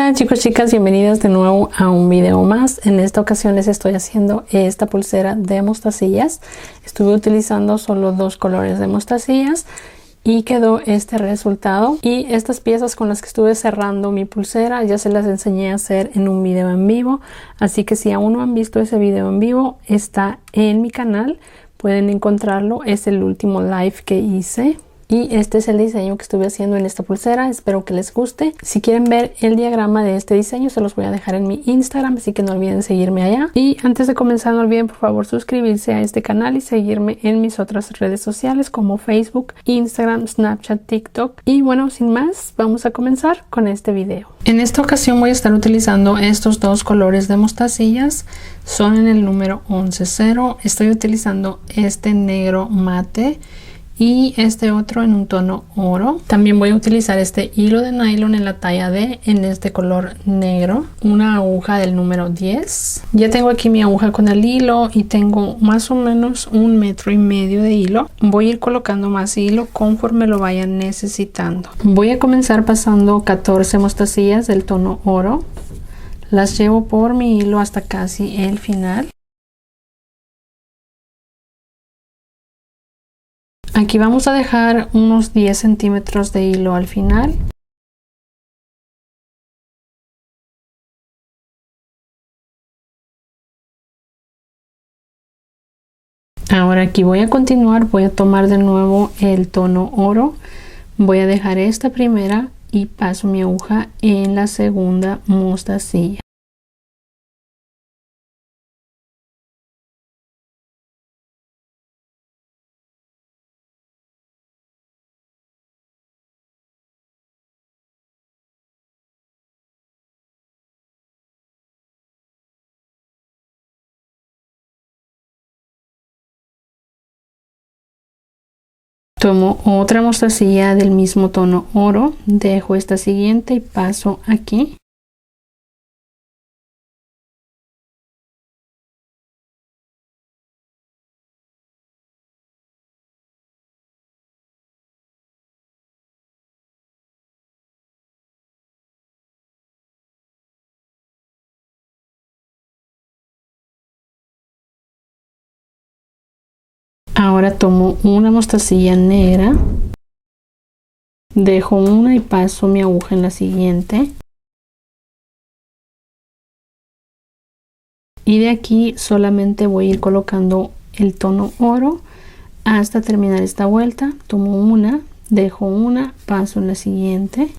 Hola chicos, chicas, bienvenidos de nuevo a un video más. En esta ocasión les estoy haciendo esta pulsera de mostacillas. Estuve utilizando solo dos colores de mostacillas y quedó este resultado. Y estas piezas con las que estuve cerrando mi pulsera ya se las enseñé a hacer en un video en vivo. Así que si aún no han visto ese video en vivo, está en mi canal. Pueden encontrarlo, es el último live que hice. Y este es el diseño que estuve haciendo en esta pulsera. Espero que les guste. Si quieren ver el diagrama de este diseño, se los voy a dejar en mi Instagram, así que no olviden seguirme allá. Y antes de comenzar, no olviden por favor suscribirse a este canal y seguirme en mis otras redes sociales como Facebook, Instagram, Snapchat, TikTok. Y bueno, sin más, vamos a comenzar con este video. En esta ocasión voy a estar utilizando estos dos colores de mostacillas. Son en el número 11-0. Estoy utilizando este negro mate y este otro en un tono oro. También voy a utilizar este hilo de nylon en la talla D en este color negro, una aguja del número 10. Ya tengo aquí mi aguja con el hilo y tengo más o menos 1,5 metros de hilo. Voy a ir colocando más hilo conforme lo vaya necesitando. Voy a comenzar pasando 14 mostacillas del tono oro. Las llevo por mi hilo hasta casi el final. Aquí vamos a dejar unos 10 centímetros de hilo al final. Ahora aquí voy a continuar, voy a tomar de nuevo el tono oro. Voy a dejar esta primera y paso mi aguja en la segunda mostacilla. Tomo otra mostacilla del mismo tono oro, dejo esta siguiente y paso aquí. Ahora tomo una mostacilla negra, dejo una y paso mi aguja en la siguiente. Y de aquí solamente voy a ir colocando el tono oro hasta terminar esta vuelta. Tomo una, dejo una, paso en la siguiente.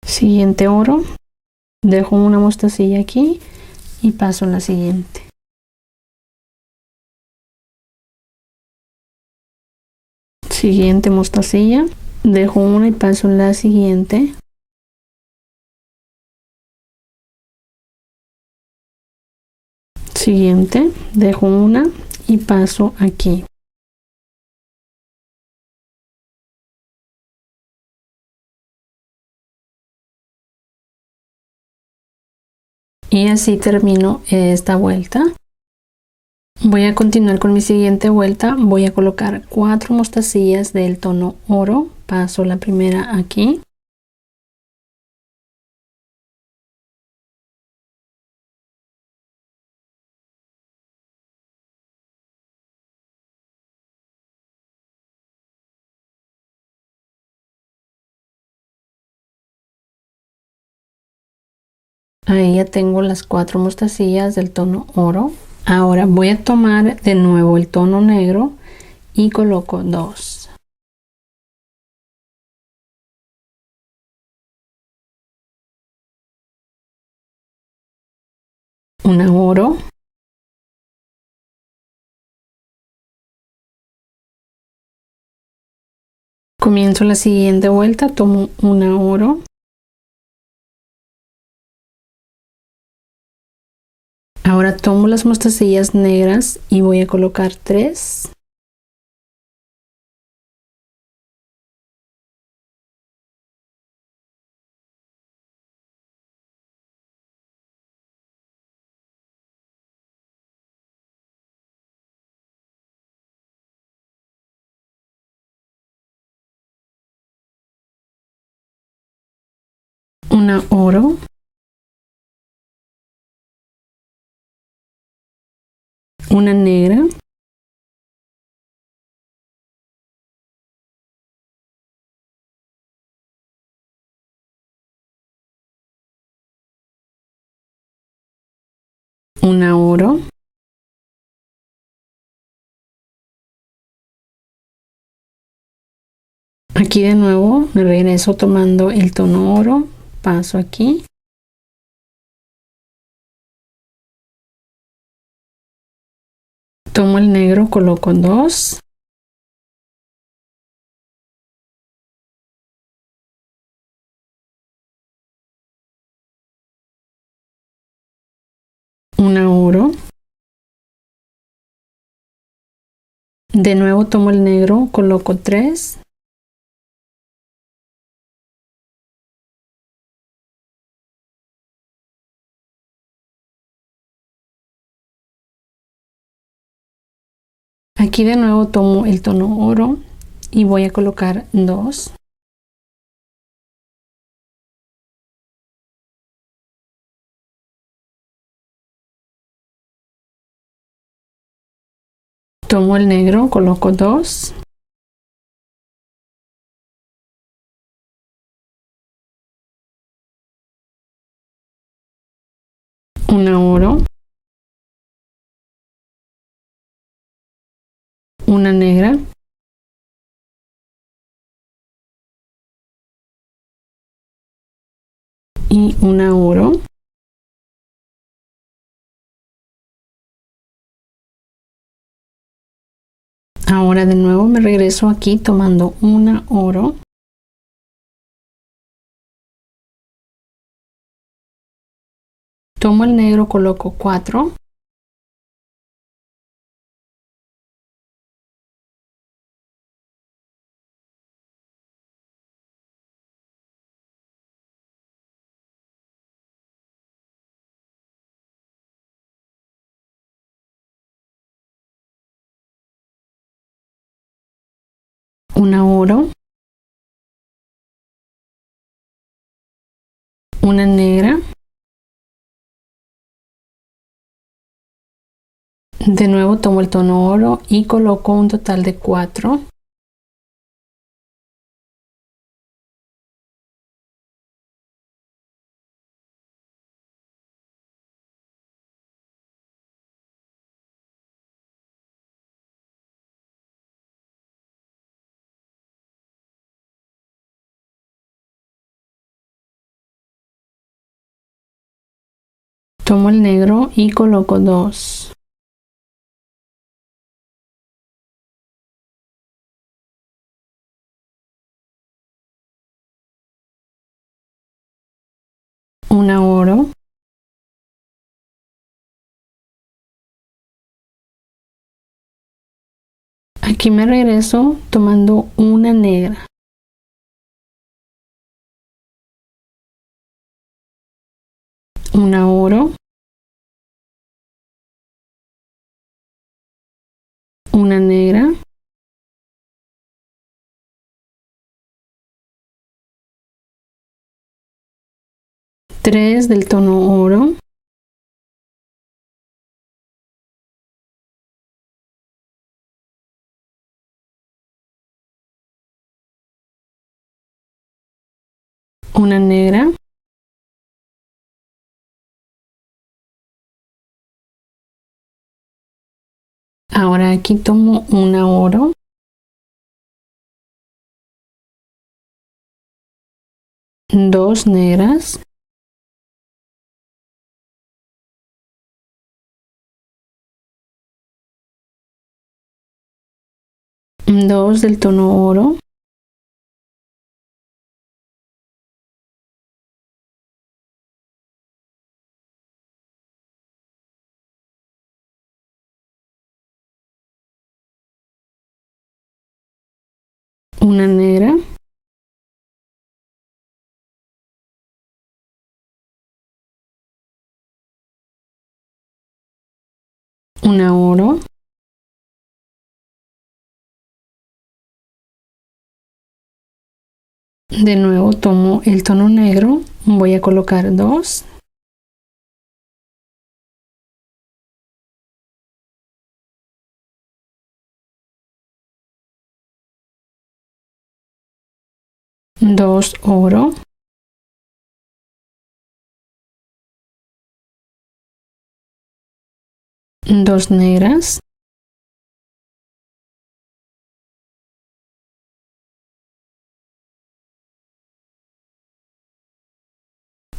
Siguiente oro, dejo una mostacilla aquí y paso en la siguiente. Siguiente mostacilla, dejo una y paso en la siguiente. Siguiente, dejo una y paso aquí. Y así termino esta vuelta. Voy a continuar con mi siguiente vuelta. Voy a colocar 4 mostacillas del tono oro. Paso la primera aquí. Ahí ya tengo las 4 mostacillas del tono oro. Ahora voy a tomar de nuevo el tono negro y coloco 2. Una oro. Comienzo la siguiente vuelta, tomo una oro. Ahora tomo las mostacillas negras y voy a colocar 3. una oro, una negra, una oro, aquí de nuevo me regreso tomando el tono oro, paso aquí, tomo el negro, coloco dos, una oro, de nuevo tomo el negro, coloco tres, aquí de nuevo tomo el tono oro y voy a colocar dos, tomo el negro, coloco dos, una oro, una negra, y una oro, ahora de nuevo me regreso aquí tomando una oro, tomo el negro, coloco cuatro, una oro, una negra, de nuevo tomo el tono oro y coloco un total de cuatro, tomo el negro y coloco dos, una oro, aquí me regreso tomando una negra, una oro, una negra, tres del tono oro, una negra, ahora aquí tomo una oro, dos negras, dos del tono oro, una negra, una oro, De nuevo tomo el tono negro, voy a colocar 2. Dos oro, 2 negras,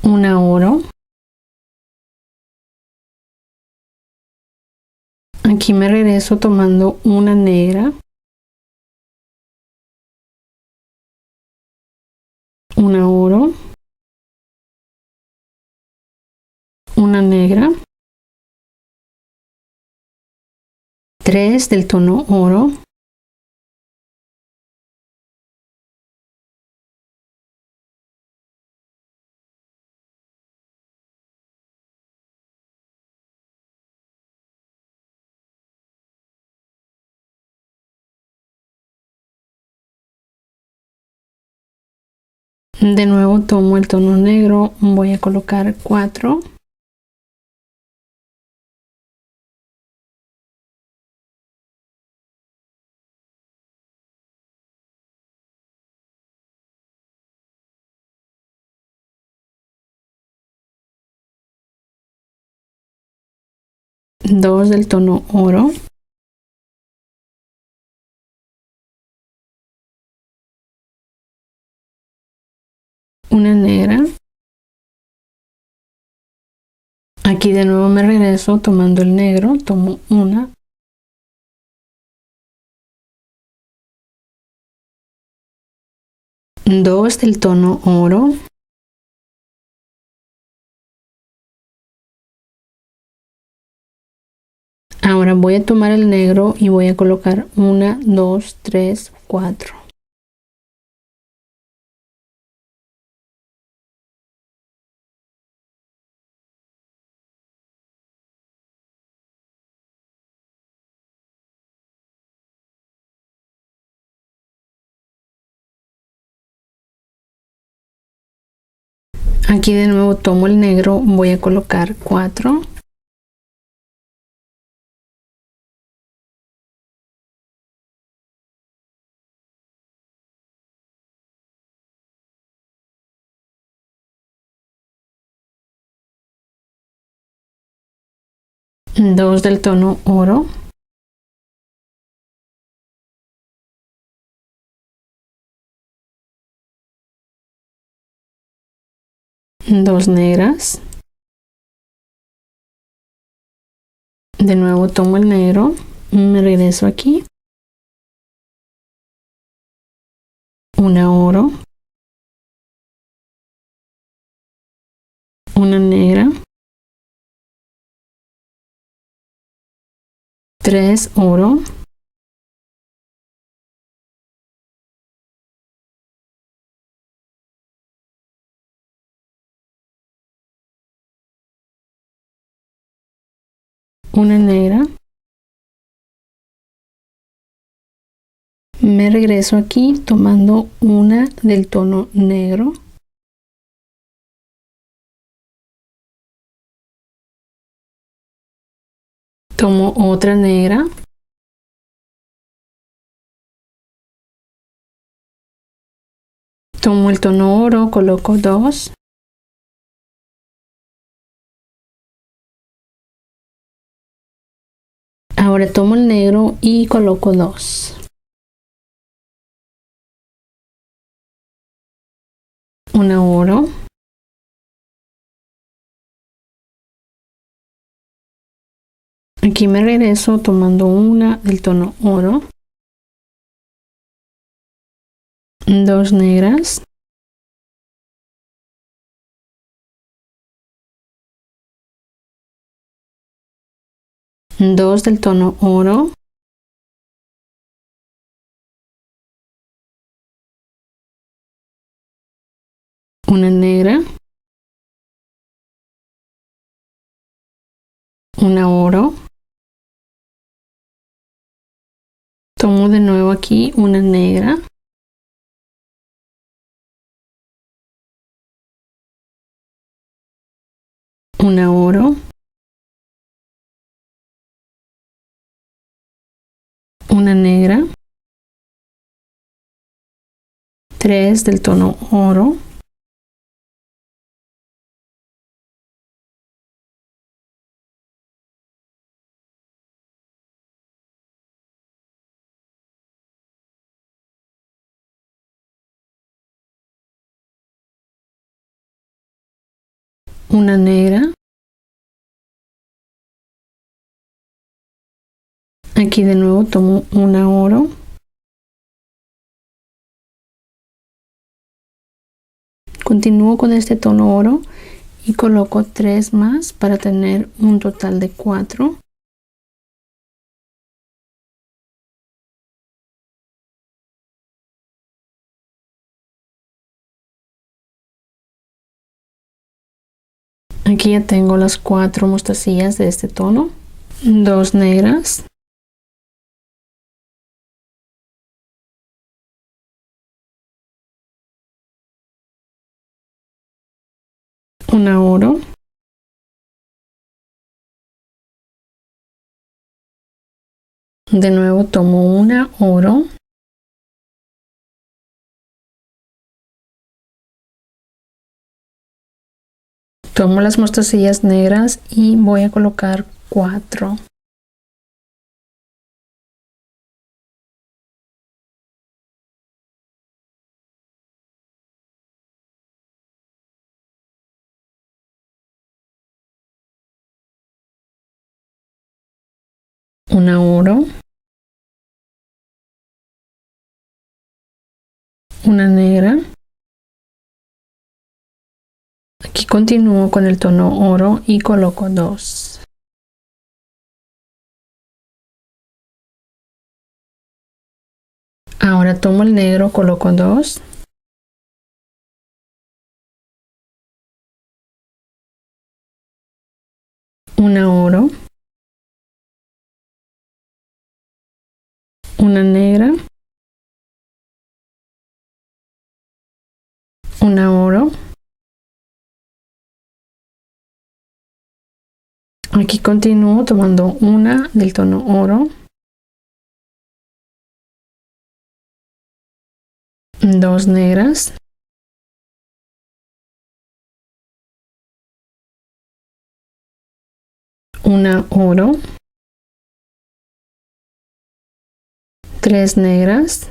una oro. Aquí me regreso tomando una negra, una oro, una negra, 3 del tono oro, de nuevo tomo el tono negro, voy a colocar 4. Dos del tono oro, una negra. Aquí de nuevo me regreso tomando el negro, tomo una, dos del tono oro, ahora voy a tomar el negro y voy a colocar 1, 2, 3, 4. Aquí de nuevo tomo el negro, voy a colocar 4. Dos del tono oro, dos negras. De nuevo tomo el negro, me regreso aquí, una oro, una negra, 3 oro, una negra. Me regreso aquí tomando una del tono negro, tomo otra negra, tomo el tono oro, coloco 2, ahora tomo el negro y coloco 2, una oro, aquí me regreso tomando una del tono oro, 2 negras, dos del tono oro, una negra, una oro, tomo de nuevo aquí una negra, una oro, una negra, 3 del tono oro, una negra, aquí de nuevo tomo una oro, continúo con este tono oro y coloco 3 más para tener un total de 4. Aquí ya tengo las 4 mostacillas de este tono, 2 negras, una oro, de nuevo tomo una oro, tomo las mostacillas negras y voy a colocar 4. Una oro, una negra, aquí continúo con el tono oro y coloco 2. Ahora tomo el negro, coloco 2, una oro, una negra, una oro, aquí continúo tomando una del tono oro, 2 negras, una oro, 3 negras,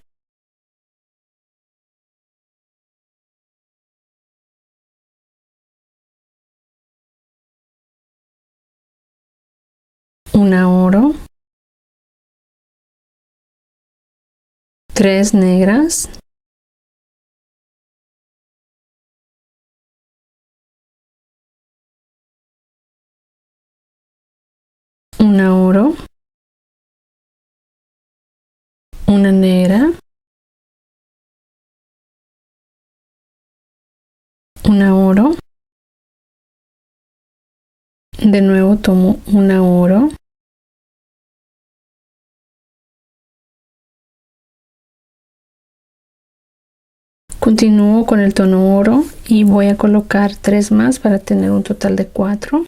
una oro, 3 negras, una oro, una negra, una oro, de nuevo tomo una oro, continúo con el tono oro y voy a colocar 3 más para tener un total de 4.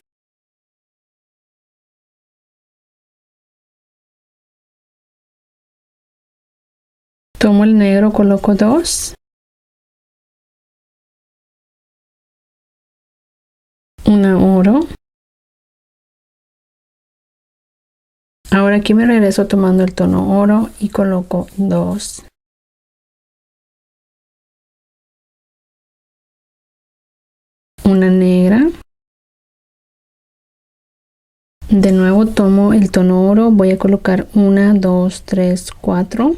Tomo el negro, coloco 2, una oro. Ahora aquí me regreso tomando el tono oro y coloco 2. Una negra. De nuevo tomo el tono oro, voy a colocar 1, 2, 3, 4.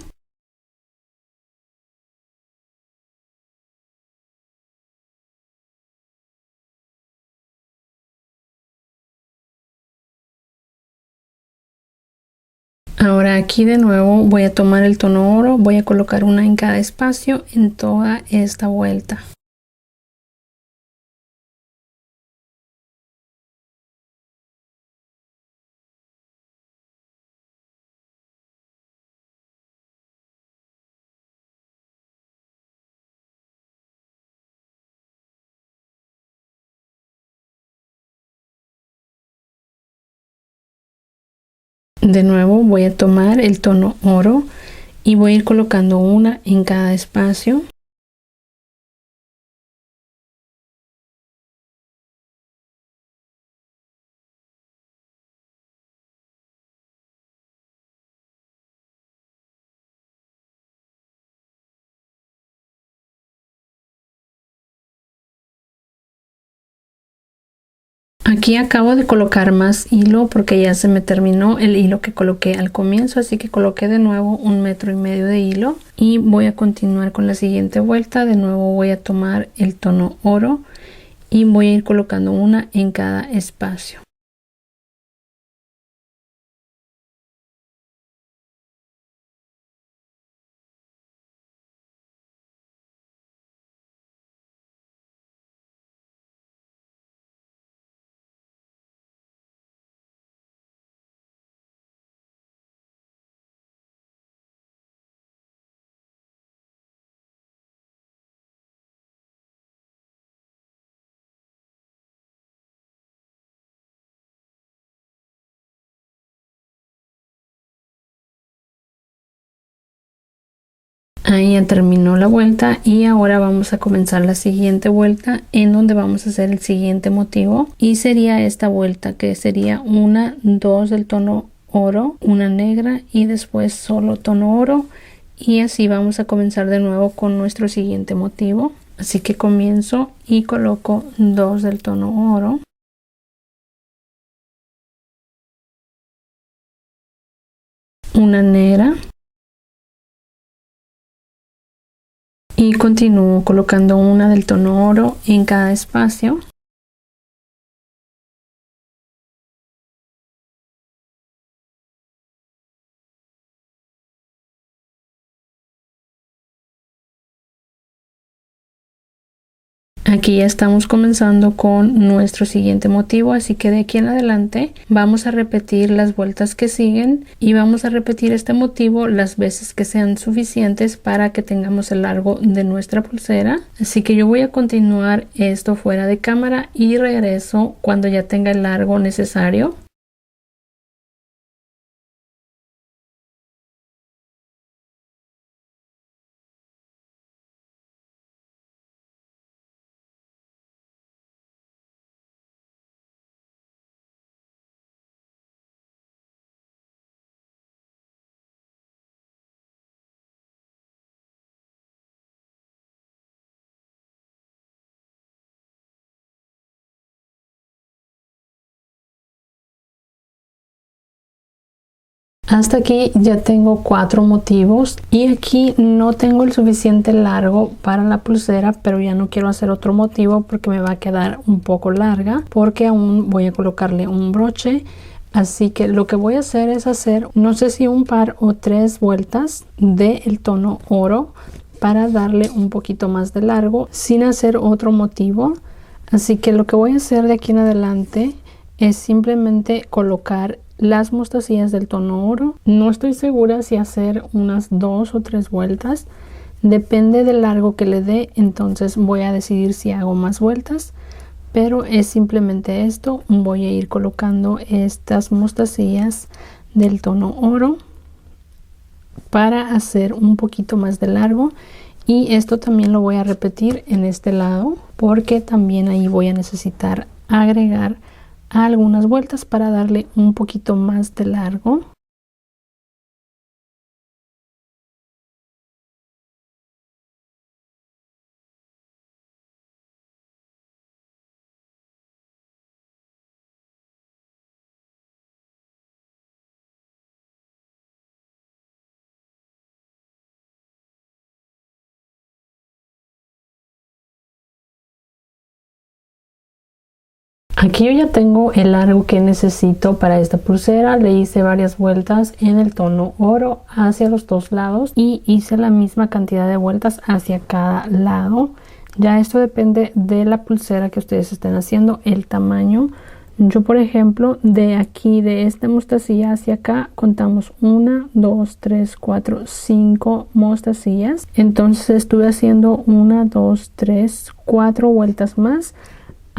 Ahora aquí de nuevo voy a tomar el tono oro, voy a colocar una en cada espacio en toda esta vuelta. De nuevo voy a tomar el tono oro y voy a ir colocando una en cada espacio. Aquí acabo de colocar más hilo porque ya se me terminó el hilo que coloqué al comienzo, así que coloqué de nuevo 1,5 metros de hilo y voy a continuar con la siguiente vuelta. De nuevo voy a tomar el tono oro y voy a ir colocando una en cada espacio. Ahí ya terminó la vuelta y ahora vamos a comenzar la siguiente vuelta en donde vamos a hacer el siguiente motivo y sería esta vuelta que sería una, dos del tono oro, una negra y después solo tono oro, y así vamos a comenzar de nuevo con nuestro siguiente motivo. Así que comienzo y coloco 2 del tono oro, una negra y continúo colocando una del tono oro en cada espacio. Aquí ya estamos comenzando con nuestro siguiente motivo, así que de aquí en adelante vamos a repetir las vueltas que siguen y vamos a repetir este motivo las veces que sean suficientes para que tengamos el largo de nuestra pulsera. Así que yo voy a continuar esto fuera de cámara y regreso cuando ya tenga el largo necesario. Hasta aquí ya tengo 4 motivos y aquí no tengo el suficiente largo para la pulsera, pero ya no quiero hacer otro motivo porque me va a quedar un poco larga porque aún voy a colocarle un broche. Así que lo que voy a hacer es hacer no sé si un par o 3 vueltas del tono oro para darle un poquito más de largo sin hacer otro motivo. Así que lo que voy a hacer de aquí en adelante es simplemente colocar las mostacillas del tono oro. No estoy segura si hacer unas 2 o 3 vueltas, depende del largo que le dé, entonces voy a decidir si hago más vueltas, pero es simplemente esto. Voy a ir colocando estas mostacillas del tono oro para hacer un poquito más de largo, y esto también lo voy a repetir en este lado porque también ahí voy a necesitar agregar algunas vueltas para darle un poquito más de largo. Aquí yo ya tengo el largo que necesito para esta pulsera. Le hice varias vueltas en el tono oro hacia los dos lados y hice la misma cantidad de vueltas hacia cada lado. Ya esto depende de la pulsera que ustedes estén haciendo, el tamaño. Yo, por ejemplo, de aquí, de esta mostacilla hacia acá, contamos 1, 2, 3, 4, 5 mostacillas. Entonces estuve haciendo 1, 2, 3, 4 vueltas más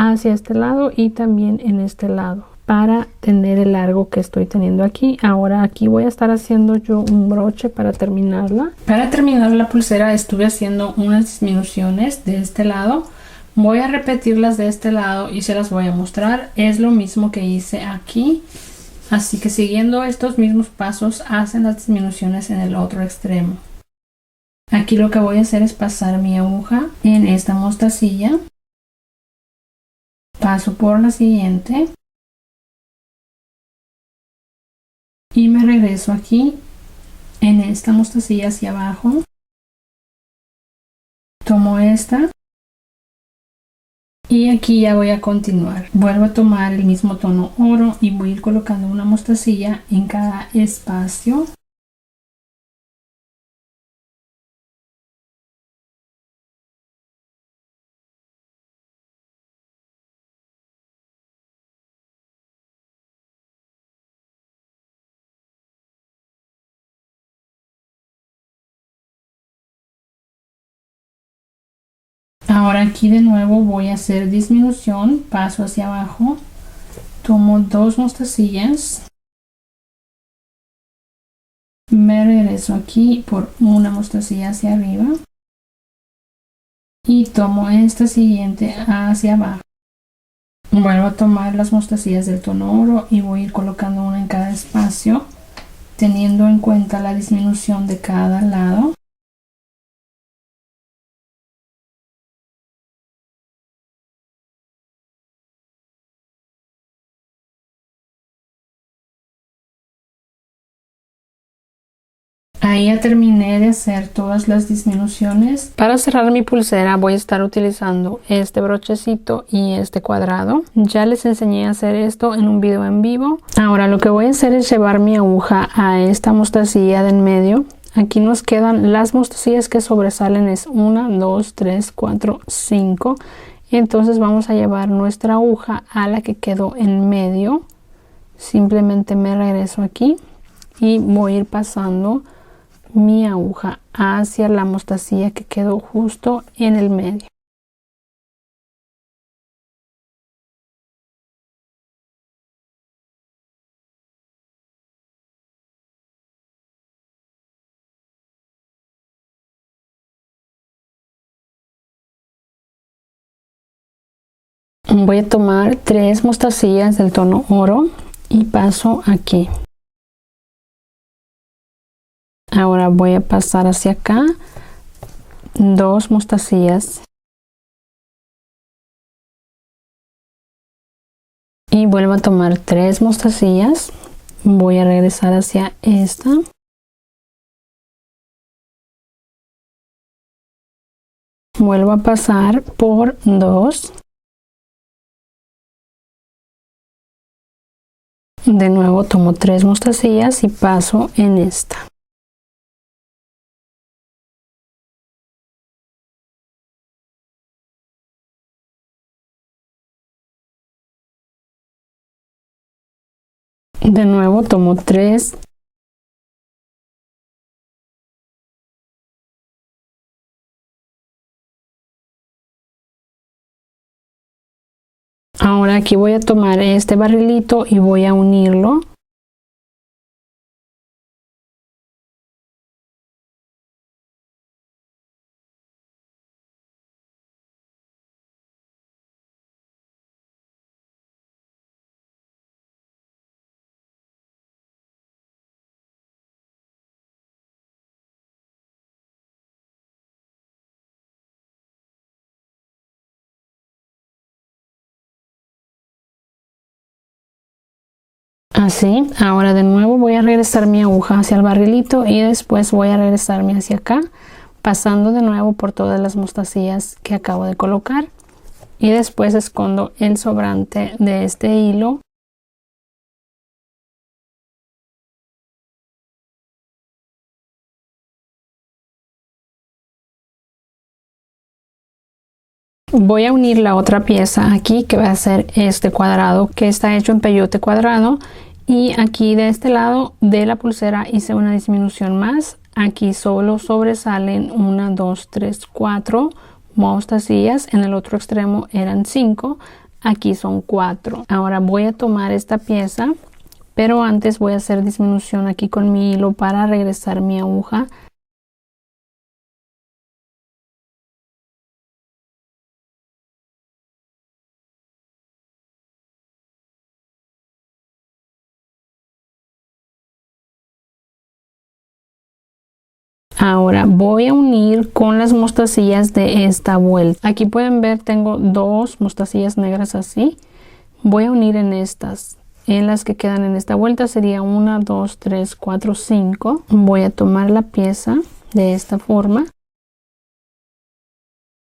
hacia este lado y también en este lado, para tener el largo que estoy teniendo aquí. Ahora aquí voy a estar haciendo yo un broche para terminarla. Para terminar la pulsera estuve haciendo unas disminuciones de este lado. Voy a repetirlas de este lado y se las voy a mostrar. Es lo mismo que hice aquí. Así que siguiendo estos mismos pasos hacen las disminuciones en el otro extremo. Aquí lo que voy a hacer es pasar mi aguja en esta mostacilla. Paso por la siguiente. Y me regreso aquí en esta mostacilla hacia abajo. Tomo esta. Y aquí ya voy a continuar. Vuelvo a tomar el mismo tono oro y voy a ir colocando una mostacilla en cada espacio. Ahora aquí de nuevo voy a hacer disminución, paso hacia abajo, tomo dos mostacillas, me regreso aquí por una mostacilla hacia arriba y tomo esta siguiente hacia abajo. Vuelvo a tomar las mostacillas del tono oro y voy a ir colocando una en cada espacio, teniendo en cuenta la disminución de cada lado. Ahí ya terminé de hacer todas las disminuciones. Para cerrar mi pulsera voy a estar utilizando este brochecito y este cuadrado. Ya les enseñé a hacer esto en un video en vivo. Ahora lo que voy a hacer es llevar mi aguja a esta mostacilla del medio. Aquí nos quedan las mostacillas que sobresalen, es 1, 2, 3, 4, 5. Entonces vamos a llevar nuestra aguja a la que quedó en medio. Simplemente me regreso aquí y voy a ir pasando mi aguja hacia la mostacilla que quedó justo en el medio. Voy a tomar 3 mostacillas del tono oro y paso aquí. Ahora voy a pasar hacia acá 2 mostacillas y vuelvo a tomar 3 mostacillas. Voy a regresar hacia esta. Vuelvo a pasar por 2. De nuevo tomo 3 mostacillas y paso en esta. De nuevo tomo 3. Ahora aquí voy a tomar este barrilito y voy a unirlo. Así, ahora de nuevo voy a regresar mi aguja hacia el barrilito y después voy a regresarme hacia acá, pasando de nuevo por todas las mostacillas que acabo de colocar y después escondo el sobrante de este hilo. Voy a unir la otra pieza aquí que va a ser este cuadrado que está hecho en peyote cuadrado, y aquí de este lado de la pulsera hice una disminución más. Aquí solo sobresalen 1, 2, 3, 4 mostacillas, en el otro extremo eran 5. aquí son 4. Ahora voy a tomar esta pieza, pero antes voy a hacer disminución aquí con mi hilo para regresar mi aguja. Ahora voy a unir con las mostacillas de esta vuelta. Aquí pueden ver, tengo 2 mostacillas negras así. Voy a unir en estas. En las que quedan en esta vuelta sería 1, 2, 3, 4, 5. Voy a tomar la pieza de esta forma.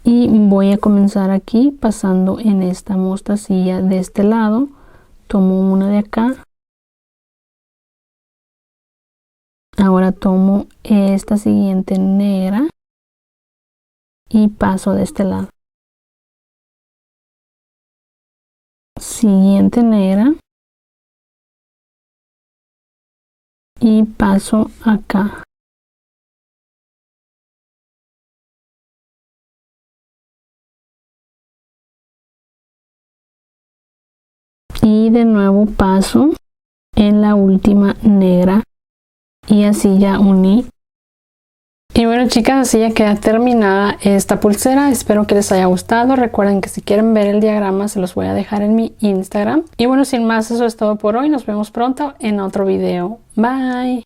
Y voy a comenzar aquí pasando en esta mostacilla de este lado. Tomo una de acá. Ahora tomo esta siguiente negra y paso de este lado. Siguiente negra y paso acá. Y de nuevo paso en la última negra y así ya uní. Y bueno, chicas, así ya queda terminada esta pulsera. Espero que les haya gustado. Recuerden que si quieren ver el diagrama se los voy a dejar en mi Instagram. Y bueno, sin más, eso es todo por hoy. Nos vemos pronto en otro video. Bye.